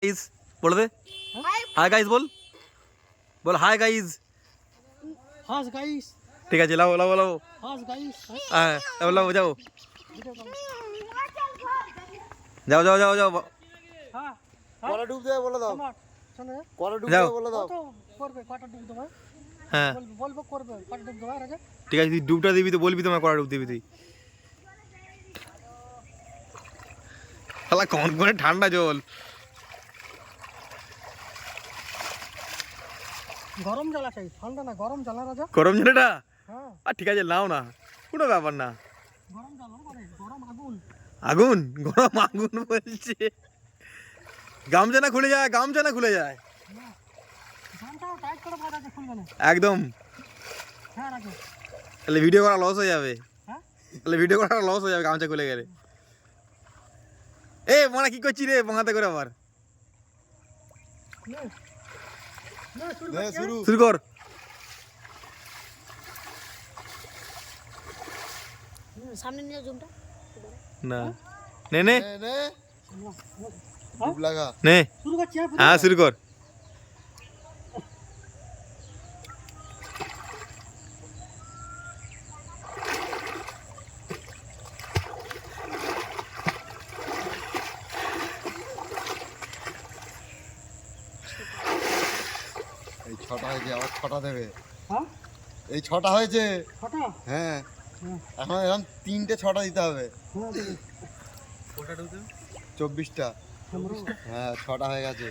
Guys बोल दे। Hi guys बोल बोल हाय गाइस। हां गाइस ठीक है लाओ लाओ लाओ। हां गाइस हां लाओ जाओ जाओ जाओ जाओ जाओ। हां কটা ডুব দেবে বলে দাও, শুনে কটা ডুব যাও। দেবে বলে দাও। তো করবে কটা ডুব দেবে হ্যাঁ বলবো করবে কটা ডুব দেবে রাজা ঠিক আছে তুই ডুবটা দিবি তো বলবি তোমার কটা ডুব দিবি তুই। শালা কোন কোনে ঠান্ডা জল। গরম জল আছে ঠান্ডা না গরম জল রাজা গরম জলটা হ্যাঁ আর ঠিক আছে নাও না কোনো ব্যাপার না। গরম জল মানে গরম আগুন আগুন গরম আগুন বলছে। গামছা না খুলে যায় গামছা না খুলে যায় জানটাও টাইট করে বাঁধা আছে খুলবে না একদম। হ্যাঁ রাজা তাহলে ভিডিও করা লস হয়ে যাবে। হ্যাঁ তাহলে ভিডিও করা লস হয়ে যাবে গামছা খুলে গেলে। এ মনে কি করছি রে বাঁহাতে করে আবার নে নে শুরু নে শুরু। শুরু কর। সামনে নিয়ে জুমটা না নে নে নে নে ডুব লাগা। নে শুরু করছি হ্যাঁ শুরু কর। এই ছটা হয়েছে, আবার ছটা দেবে। হ্যাঁ এই ছটা হয়েছে। ছটা হ্যাঁ হ্যাঁ এখন এরকম তিনটে ছটা দিতে হবে। হ্যাঁ দেবে 24টা। হ্যাঁ ছটা হয়ে গেছে।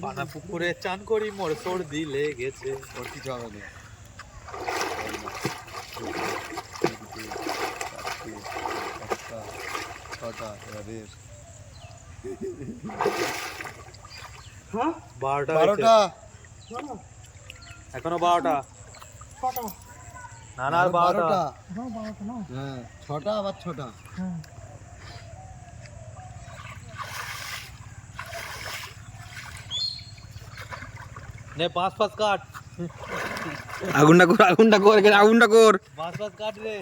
পানা পুকুরে চান করি মোর সর্দি লেগেছে। ওর কিছু হবে না। ছটা এবার রেস্ট। হ্যাঁ 12টা 12টা। না এখনো 12টা ছটা না না আর 12টা হ্যাঁ 12টা না হ্যাঁ ছটা আবার ছটা। হ্যাঁ নে 5 কাট আগুনটা কর আগুনটা কর আগুনটা কর। 5 কাট রে।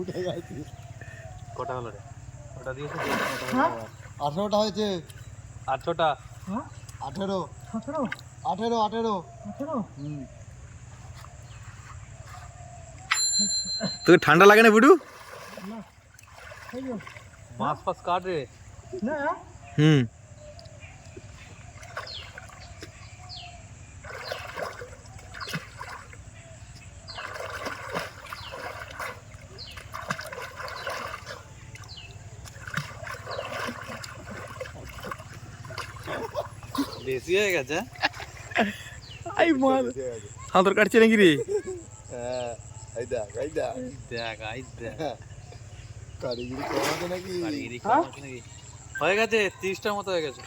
উঠে গেছে। কটা হলো রে ওটা দিয়েছে 18টা হয়েছে। 8টা হ্যাঁ 18 17 18 18 18 হুম। তোকে ঠান্ডা লাগে না বুডু? না এই যে 5 কাট রে। না হুম বেশি হয়ে গেছে। আই মার সাঁতার কাটছে নাকি রে? হ্যাঁ এই দেখ এই দেখ। দেখ আই দেখ কারিগরি কমাতে নাকি? কারিগরি কম আছে নাকি? হয়ে গেছে 30টার মতো হয়ে গেছে।